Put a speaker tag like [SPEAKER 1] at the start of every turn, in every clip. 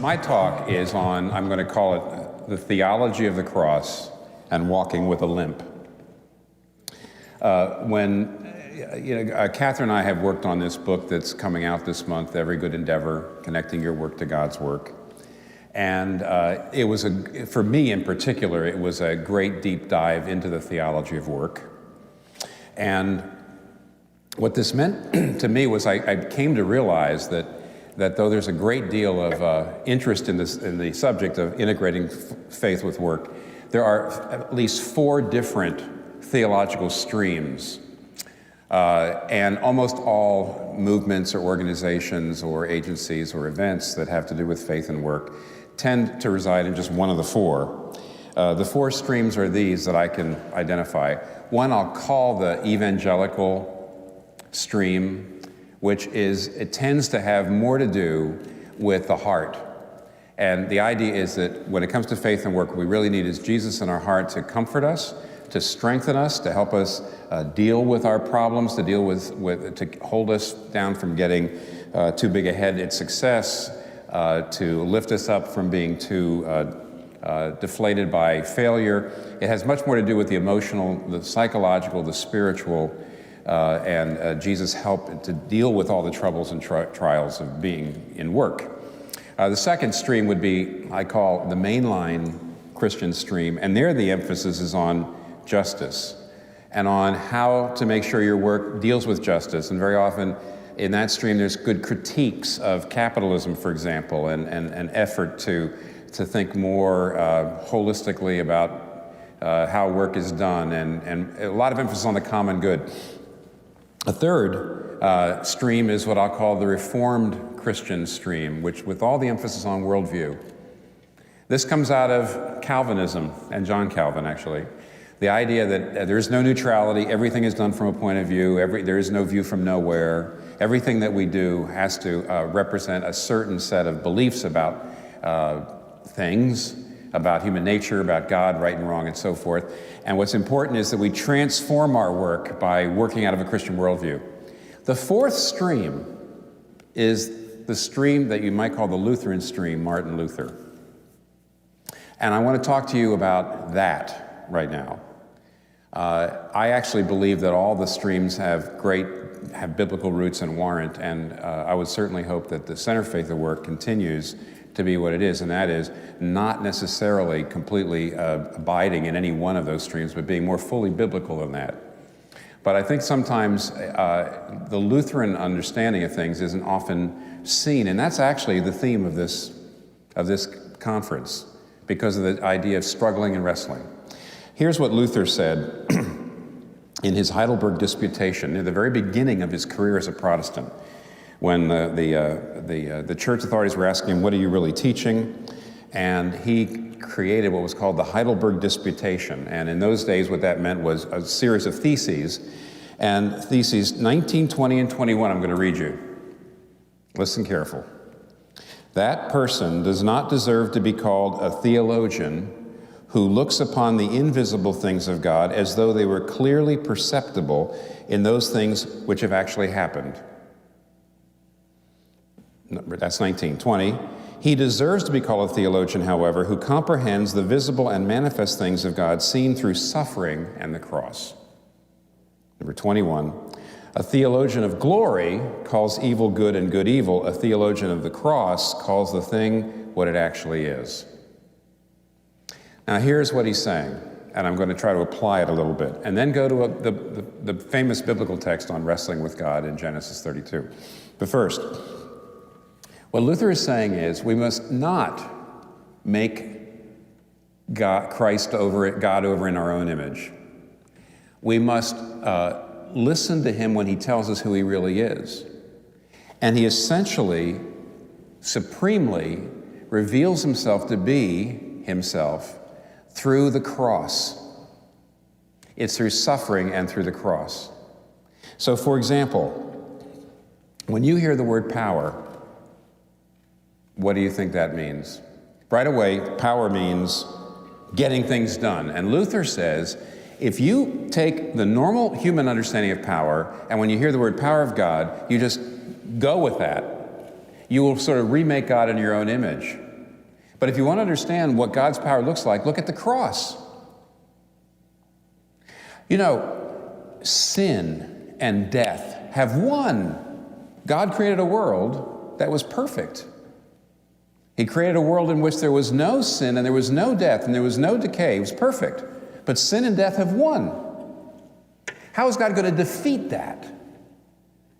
[SPEAKER 1] My talk is on, I'm going to call it the theology of the cross and walking with a limp. Catherine and I have worked on this book that's coming out this month, Every Good Endeavor, Connecting Your Work to God's Work. And it was, for me in particular, it was a great deep dive into the theology of work. And what this meant to me was I came to realize that though there's a great deal of interest in the subject of integrating faith with work, there are at least 4 different theological streams. And almost all movements or organizations or agencies or events that have to do with faith and work tend to reside in just one of the 4. The 4 streams are these that I can identify. One I'll call the evangelical stream, which it tends to have more to do with the heart. And the idea is that when it comes to faith and work, what we really need is Jesus in our heart to comfort us, to strengthen us, to help us deal with our problems, to deal to hold us down from getting too big a head at success, to lift us up from being too deflated by failure. It has much more to do with the emotional, the psychological, the spiritual, and Jesus' help to deal with all the troubles and trials of being in work. The second stream would be, I call the mainline Christian stream, and there the emphasis is on justice and on how to make sure your work deals with justice. And very often in that stream there's good critiques of capitalism, for example, and an effort to think more holistically about how work is done, and a lot of emphasis on the common good. A third stream is what I'll call the Reformed Christian stream, which with all the emphasis on worldview. This comes out of Calvinism, and John Calvin actually. The idea that there is no neutrality, everything is done from a point of view, there is no view from nowhere. Everything that we do has to represent a certain set of beliefs about things, about human nature, about God, right and wrong, and so forth. And what's important is that we transform our work by working out of a Christian worldview. The 4th stream is the stream that you might call the Lutheran stream, Martin Luther. And I want to talk to you about that right now. I actually believe that all the streams have biblical roots and warrant, and I would certainly hope that the Center Faith of Work continues to be what it is, and that is not necessarily completely abiding in any one of those streams, but being more fully biblical than that. But I think sometimes the Lutheran understanding of things isn't often seen, and that's actually the theme of this conference, because of the idea of struggling and wrestling. Here's what Luther said in his Heidelberg Disputation, near the very beginning of his career as a Protestant, when the church authorities were asking him, "What are you really teaching?" And he created what was called the Heidelberg Disputation. And in those days, what that meant was a series of theses. And theses 19, 20, and 21, I'm going to read you. Listen careful. That person does not deserve to be called a theologian who looks upon the invisible things of God as though they were clearly perceptible in those things which have actually happened. That's 19. 20. He deserves to be called a theologian, however, who comprehends the visible and manifest things of God seen through suffering and the cross. Number 21. A theologian of glory calls evil good and good evil. A theologian of the cross calls the thing what it actually is. Now here's what he's saying, and I'm going to try to apply it a little bit, and then go to the famous biblical text on wrestling with God in Genesis 32. But first, what Luther is saying is we must not make God over in our own image. We must listen to him when he tells us who he really is. And he essentially, supremely, reveals himself to be himself through the cross. It's through suffering and through the cross. So, for example, when you hear the word power, what do you think that means? Right away, power means getting things done. And Luther says, if you take the normal human understanding of power, and when you hear the word power of God, you just go with that, you will sort of remake God in your own image. But if you want to understand what God's power looks like, look at the cross. You know, sin and death have won. God created a world that was perfect. He created a world in which there was no sin and there was no death and there was no decay. It was perfect. But sin and death have won. How is God going to defeat that?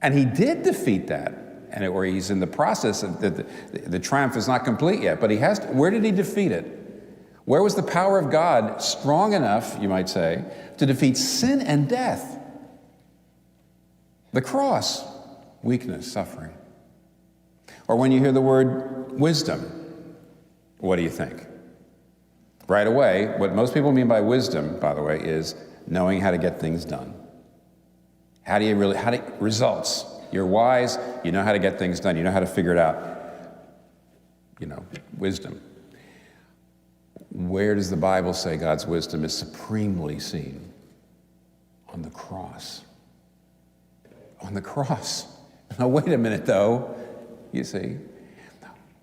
[SPEAKER 1] And he did defeat that. Or he's in the process of the triumph is not complete yet, but he has to. Where did he defeat it? Where was the power of God strong enough, you might say, to defeat sin and death? The cross, weakness, suffering. Or when you hear the word wisdom, what do you think? Right away, what most people mean by wisdom, by the way, is knowing how to get things done. Results. You're wise, you know how to get things done, you know how to figure it out. You know, wisdom. Where does the Bible say God's wisdom is supremely seen? On the cross. On the cross. Now, wait a minute, though. You see,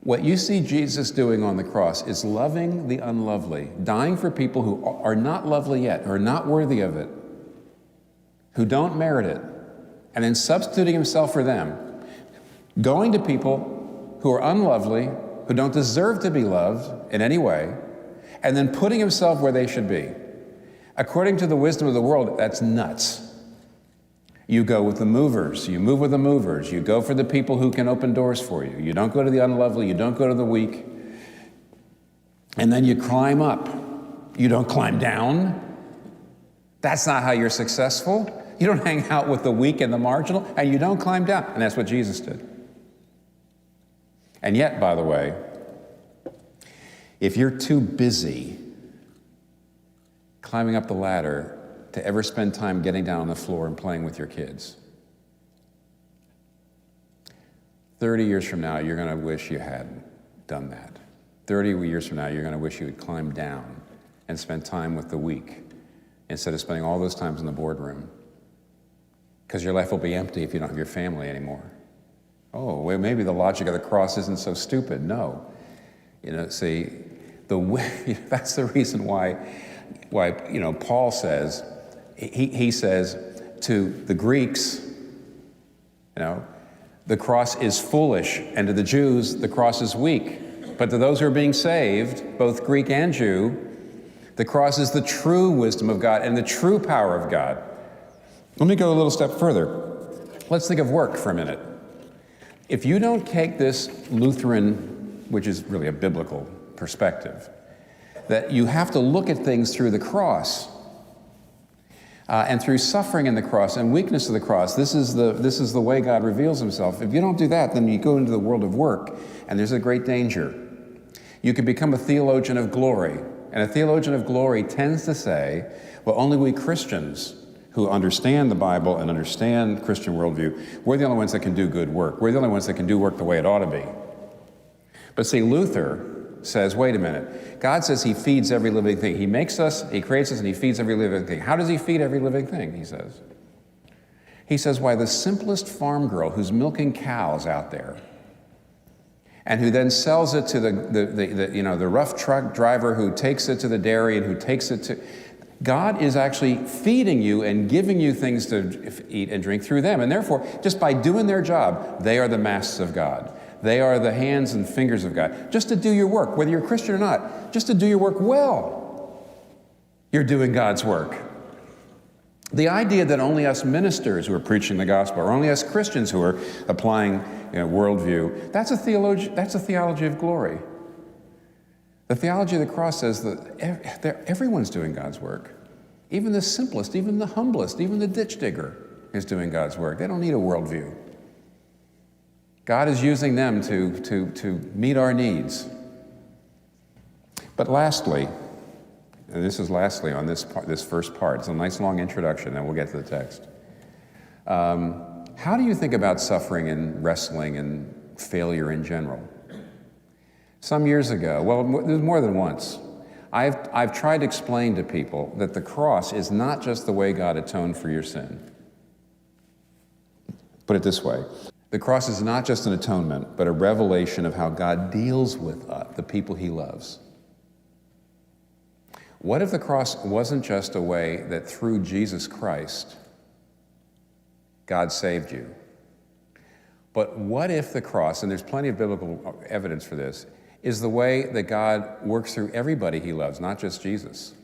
[SPEAKER 1] what you see Jesus doing on the cross is loving the unlovely, dying for people who are not lovely yet, who are not worthy of it, who don't merit it, and then substituting himself for them, going to people who are unlovely, who don't deserve to be loved in any way, and then putting himself where they should be. According to the wisdom of the world, that's nuts. You go with the movers, you move with the movers, you go for the people who can open doors for you. You don't go to the unlovely, you don't go to the weak. And then you climb up. You don't climb down. That's not how you're successful. You don't hang out with the weak and the marginal, and you don't climb down. And that's what Jesus did. And yet, by the way, if you're too busy climbing up the ladder to ever spend time getting down on the floor and playing with your kids, 30 years from now, you're going to wish you had done that. 30 years from now, you're going to wish you had climbed down and spent time with the weak instead of spending all those times in the boardroom. Because your life will be empty if you don't have your family anymore. Oh, well, maybe the logic of the cross isn't so stupid. No. You know, see, that's the reason why Paul says, he says to the Greeks, the cross is foolish, and to the Jews, the cross is weak. But to those who are being saved, both Greek and Jew, the cross is the true wisdom of God and the true power of God. Let me go a little step further. Let's think of work for a minute. If you don't take this Lutheran, which is really a biblical perspective, that you have to look at things through the cross and through suffering in the cross and weakness of the cross. This is the way God reveals himself. If you don't do that, then you go into the world of work, and there's a great danger. You can become a theologian of glory, and a theologian of glory tends to say, well, only we Christians who understand the Bible and understand Christian worldview, we're the only ones that can do good work. We're the only ones that can do work the way it ought to be. But see, Luther says, wait a minute. God says he feeds every living thing. He makes us, he creates us, and he feeds every living thing. How does he feed every living thing, he says? He says, why, the simplest farm girl who's milking cows out there and who then sells it to the rough truck driver who takes it to the dairy and who takes it to... God is actually feeding you and giving you things to eat and drink through them. And therefore, just by doing their job, they are the masks of God. They are the hands and fingers of God. Just to do your work, whether you're a Christian or not, just to do your work well, you're doing God's work. The idea that only us ministers who are preaching the gospel, or only us Christians who are applying worldview, that's a theology of glory. The theology of the cross says that everyone's doing God's work. Even the simplest, even the humblest, even the ditch digger is doing God's work. They don't need a worldview. God is using them to meet our needs. But lastly, and this is lastly on this first part, it's a nice long introduction, and we'll get to the text. How do you think about suffering and wrestling and failure in general? Some years ago, well, more than once, I've tried to explain to people that the cross is not just the way God atoned for your sin. Put it this way. The cross is not just an atonement, but a revelation of how God deals with the people he loves. What if the cross wasn't just a way that through Jesus Christ, God saved you? But what if the cross, and there's plenty of biblical evidence for this, is the way that God works through everybody he loves, not just Jesus?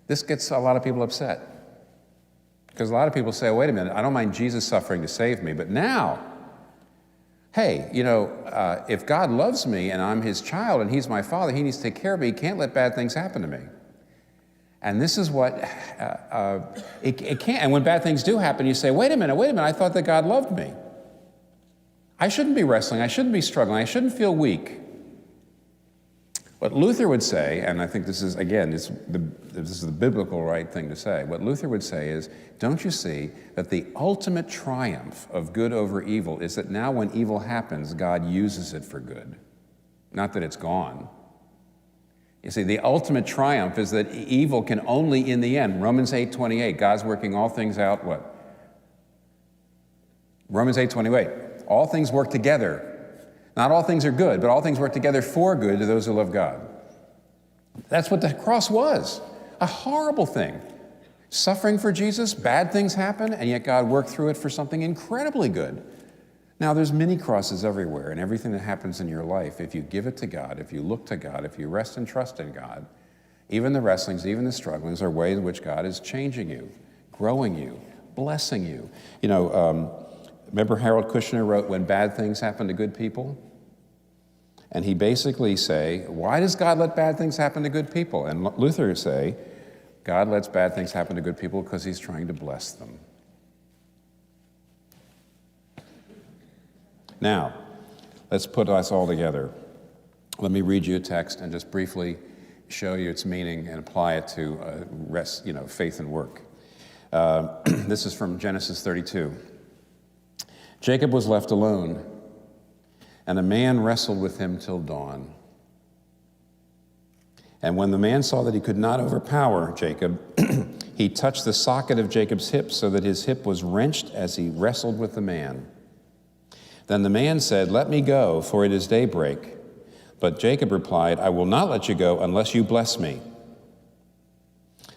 [SPEAKER 1] This gets a lot of people upset. Because a lot of people say, wait a minute, I don't mind Jesus suffering to save me, but now, hey, if God loves me and I'm his child and he's my father, he needs to take care of me. He can't let bad things happen to me. And this is what, it can't. And when bad things do happen, you say, wait a minute, I thought that God loved me. I shouldn't be wrestling, I shouldn't be struggling, I shouldn't feel weak. What Luther would say, and I think this is, again, this is the biblical right thing to say, what Luther would say is, don't you see that the ultimate triumph of good over evil is that now when evil happens, God uses it for good, not that it's gone. You see, the ultimate triumph is that evil can only, in the end, Romans 8:28, God's working all things out, what? Romans 8:28, all things work together. Not all things are good, but all things work together for good to those who love God. That's what the cross was, a horrible thing. Suffering for Jesus, bad things happen, and yet God worked through it for something incredibly good. Now, there's many crosses everywhere, and everything that happens in your life, if you give it to God, if you look to God, if you rest and trust in God, even the wrestlings, even the strugglings are ways in which God is changing you, growing you, blessing you. Remember Harold Kushner wrote, When Bad Things Happen to Good People? And he basically say, why does God let bad things happen to good people? And Luther say, God lets bad things happen to good people because he's trying to bless them. Now, let's put us all together. Let me read you a text and just briefly show you its meaning and apply it to faith and work. This is from Genesis 32. Jacob was left alone, and a man wrestled with him till dawn. And when the man saw that he could not overpower Jacob, he touched the socket of Jacob's hip so that his hip was wrenched as he wrestled with the man. Then the man said, Let me go, for it is daybreak. But Jacob replied, I will not let you go unless you bless me.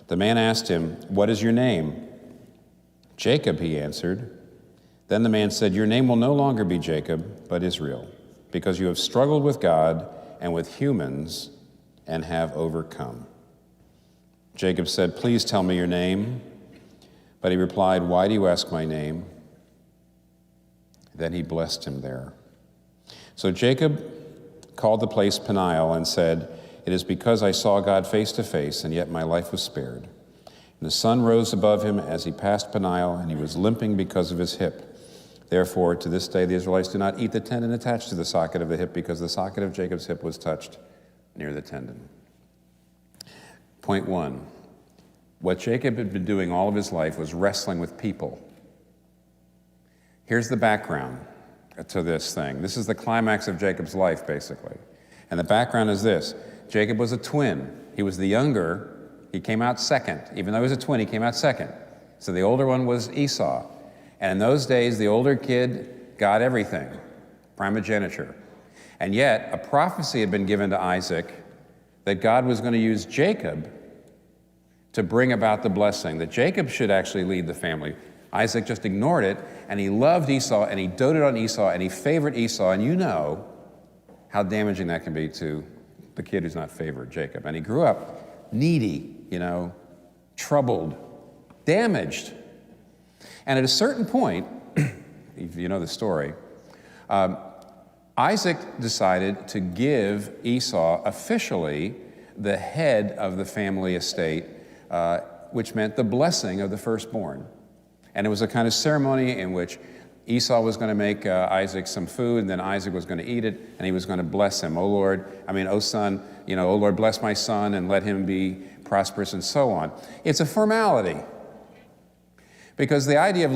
[SPEAKER 1] The man asked him, What is your name? Jacob, he answered. Then the man said, Your name will no longer be Jacob, but Israel, because you have struggled with God and with humans and have overcome. Jacob said, Please tell me your name. But he replied, Why do you ask my name? Then he blessed him there. So Jacob called the place Peniel and said, It is because I saw God face to face, and yet my life was spared. And the sun rose above him as he passed Peniel, and he was limping because of his hip. Therefore, to this day, the Israelites do not eat the tendon attached to the socket of the hip, because the socket of Jacob's hip was touched near the tendon. Point one, what Jacob had been doing all of his life was wrestling with people. Here's the background to this thing. This is the climax of Jacob's life, basically. And the background is this. Jacob was a twin. He was the younger. He came out second. Even though he was a twin, he came out second. So the older one was Esau. And in those days, the older kid got everything, primogeniture. And yet, a prophecy had been given to Isaac that God was going to use Jacob to bring about the blessing, that Jacob should actually lead the family. Isaac just ignored it, and he loved Esau, and he doted on Esau, and he favored Esau, and you know how damaging that can be to the kid who's not favored, Jacob. And he grew up needy, troubled, damaged. And at a certain point, if you know the story, Isaac decided to give Esau officially the head of the family estate, which meant the blessing of the firstborn. And it was a kind of ceremony in which Esau was going to make Isaac some food, and then Isaac was going to eat it, and he was going to bless him. O son, O Lord, bless my son and let him be prosperous, and so on. It's a formality. Because the idea of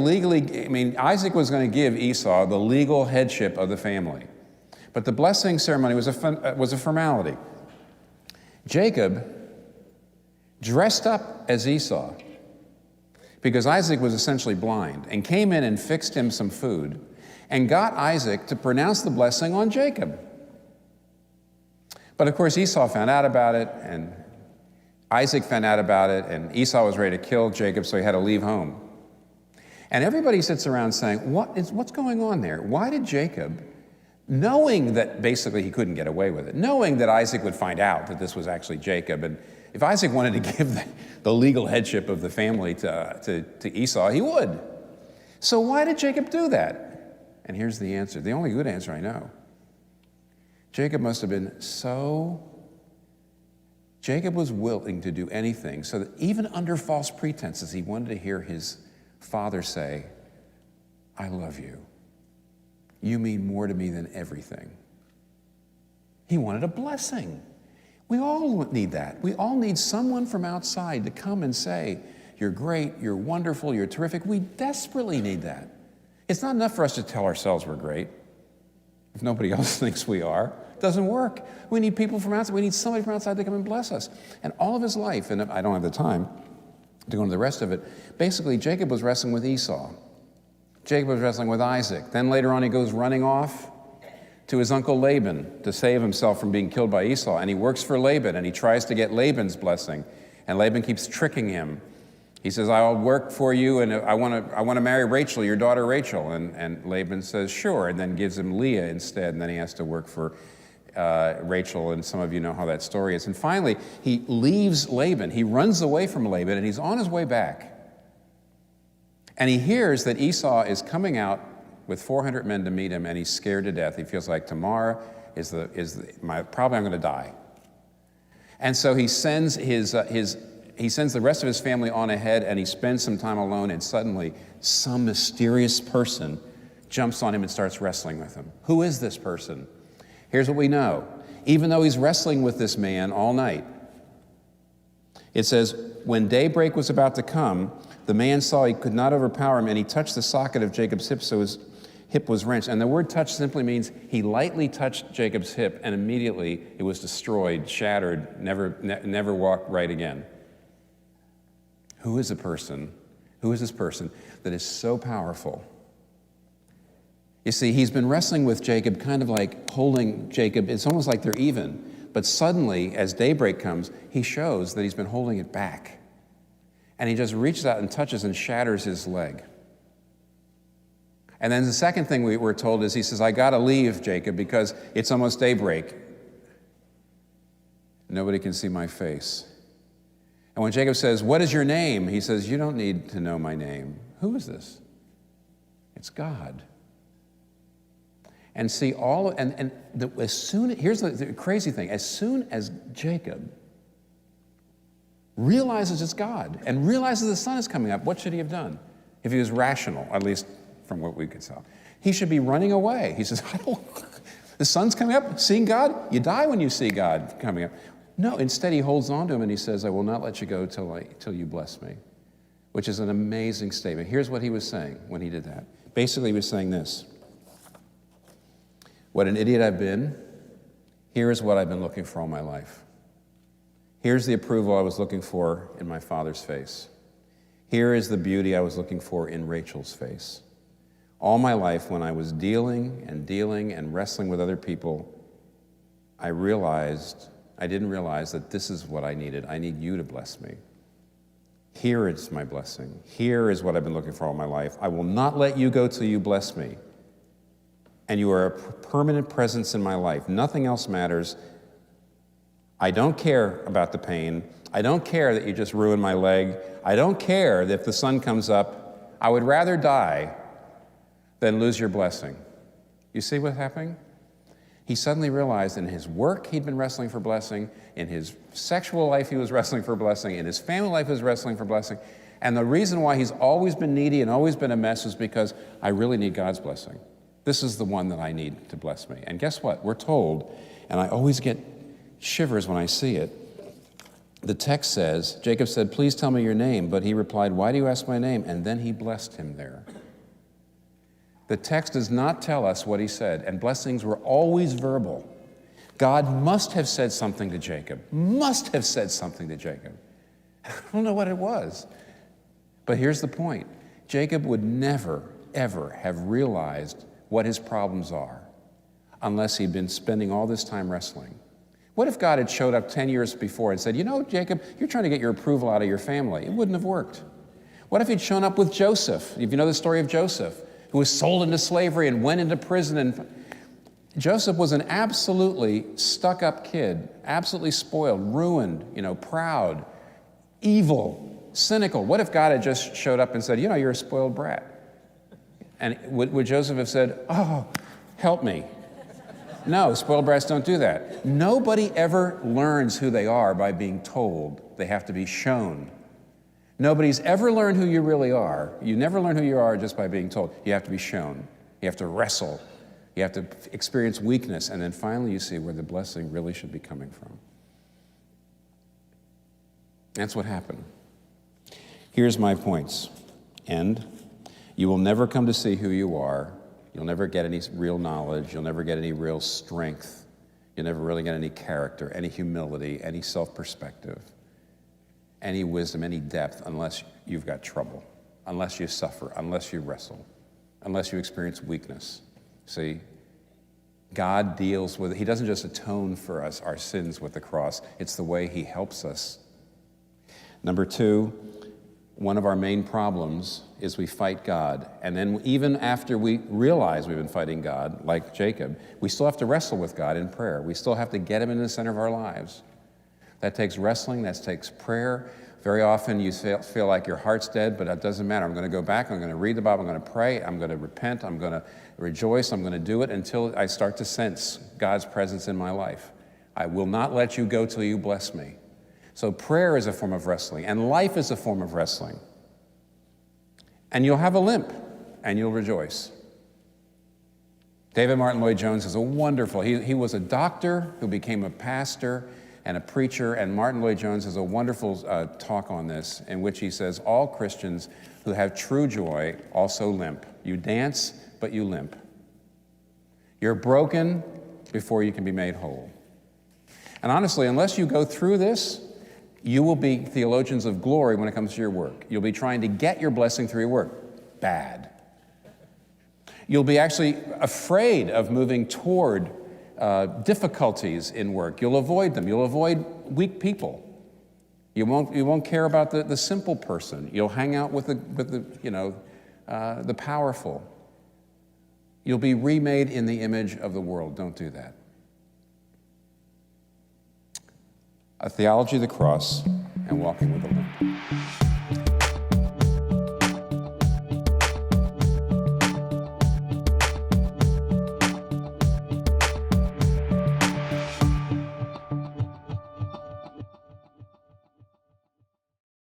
[SPEAKER 1] Isaac was going to give Esau the legal headship of the family. But the blessing ceremony was a formality. Jacob dressed up as Esau, because Isaac was essentially blind, and came in and fixed him some food and got Isaac to pronounce the blessing on Jacob. But of course, Esau found out about it, and Isaac found out about it, and Esau was ready to kill Jacob, so he had to leave home. And everybody sits around saying, what's going on there? Why did Jacob, knowing that basically he couldn't get away with it, knowing that Isaac would find out that this was actually Jacob, and if Isaac wanted to give the legal headship of the family to Esau, he would. So why did Jacob do that? And here's the answer, the only good answer I know. Jacob must have been Jacob was willing to do anything so that even under false pretenses, he wanted to hear his father say, I love you. You mean more to me than everything. He wanted a blessing. We all need that. We all need someone from outside to come and say, you're great, you're wonderful, you're terrific. We desperately need that. It's not enough for us to tell ourselves we're great. If nobody else thinks we are, it doesn't work. We need people from outside. We need somebody from outside to come and bless us. And all of his life, and I don't have the time to go into the rest of it, basically Jacob was wrestling with Esau. Jacob was wrestling with Isaac. Then later on he goes running off to his uncle Laban to save himself from being killed by Esau. And he works for Laban, and he tries to get Laban's blessing. And Laban keeps tricking him. He says, I'll work for you, and I want to marry Rachel, your daughter Rachel. And Laban says, sure, and then gives him Leah instead, and then he has to work for Rachel, and some of you know how that story is. And finally, he leaves Laban. He runs away from Laban, and he's on his way back. And he hears that Esau is coming out with 400 men to meet him, and he's scared to death. He feels like tomorrow probably I'm going to die. And so he sends he sends the rest of his family on ahead, and he spends some time alone, and suddenly some mysterious person jumps on him and starts wrestling with him. Who is this person? Here's what we know. Even though he's wrestling with this man all night, it says, when daybreak was about to come, the man saw he could not overpower him, and he touched the socket of Jacob's hip, so his hip was wrenched. And the word touch simply means he lightly touched Jacob's hip, and immediately it was destroyed, shattered, never walked right again. Who is this person that is so powerful? You see, he's been wrestling with Jacob, kind of like holding Jacob. It's almost like they're even. But suddenly, as daybreak comes, he shows that he's been holding it back. And he just reaches out and touches and shatters his leg. And then the second thing we were told is he says, I got to leave, Jacob, because it's almost daybreak. Nobody can see my face. And when Jacob says, what is your name? He says, you don't need to know my name. Who is this? It's God. And see, here's the crazy thing. As soon as Jacob realizes it's God and realizes the sun is coming up, what should he have done? If he was rational, at least from what we could tell. He should be running away. He says, the sun's coming up, seeing God? You die when you see God coming up. No, instead he holds on to him and he says, I will not let you go till you bless me, which is an amazing statement. Here's what he was saying when he did that. Basically, he was saying this. What an idiot I've been. Here is what I've been looking for all my life. Here's the approval I was looking for in my father's face. Here is the beauty I was looking for in Rachel's face. All my life, when I was dealing and wrestling with other people, I didn't realize that this is what I needed. I need you to bless me. Here is my blessing. Here is what I've been looking for all my life. I will not let you go till you bless me. And you are a permanent presence in my life. Nothing else matters. I don't care about the pain. I don't care that you just ruined my leg. I don't care that if the sun comes up. I would rather die than lose your blessing. You see what's happening? He suddenly realized in his work he'd been wrestling for blessing, in his sexual life he was wrestling for blessing, in his family life he was wrestling for blessing. And the reason why he's always been needy and always been a mess is because I really need God's blessing. This is the one that I need to bless me. And guess what? We're told, and I always get shivers when I see it. The text says, Jacob said, please tell me your name. But he replied, why do you ask my name? And then he blessed him there. The text does not tell us what he said, and blessings were always verbal. God must have said something to Jacob. Must have said something to Jacob. I don't know what it was. But here's the point. Jacob would never, ever have realized what his problems are unless he'd been spending all this time wrestling. What if God had showed up 10 years before and said, Jacob, you're trying to get your approval out of your family? It wouldn't have worked. What if he'd shown up with Joseph? If you know the story of Joseph, who was sold into slavery and went into prison. And Joseph was an absolutely stuck-up kid, absolutely spoiled, ruined, proud, evil, cynical. What if God had just showed up and said, you're a spoiled brat? And would Joseph have said, oh, help me? No, spoiled brats don't do that. Nobody ever learns who they are by being told. They have to be shown. Nobody's ever learned who you really are. You never learn who you are just by being told. You have to be shown. You have to wrestle. You have to experience weakness. And then finally you see where the blessing really should be coming from. That's what happened. Here's my points. And you will never come to see who you are. You'll never get any real knowledge. You'll never get any real strength. You'll never really get any character, any humility, any self-perspective, any wisdom, any depth, unless you've got trouble, unless you suffer, unless you wrestle, unless you experience weakness. See, God deals with it. He doesn't just atone for us, our sins with the cross. It's the way he helps us. Number two, one of our main problems is we fight God. And then even after we realize we've been fighting God, like Jacob, we still have to wrestle with God in prayer. We still have to get him in the center of our lives. That takes wrestling, that takes prayer. Very often you feel like your heart's dead, but that doesn't matter. I'm going to go back, I'm going to read the Bible, I'm going to pray, I'm going to repent, I'm going to rejoice, I'm going to do it until I start to sense God's presence in my life. I will not let you go till you bless me. So prayer is a form of wrestling, and life is a form of wrestling. And you'll have a limp, and you'll rejoice. David Martin Lloyd-Jones is a wonderful, he was a doctor who became a pastor and a preacher, and Martin Lloyd-Jones has a wonderful talk on this in which he says, all Christians who have true joy also limp. You dance, but you limp. You're broken before you can be made whole. And honestly, unless you go through this, you will be theologians of glory when it comes to your work. You'll be trying to get your blessing through your work. Bad. You'll be actually afraid of moving toward difficulties in work. You'll avoid them. You'll avoid weak people. You won't care about the simple person. You'll hang out with the powerful. You'll be remade in the image of the world. Don't do that. A theology of the cross and walking with the Limp.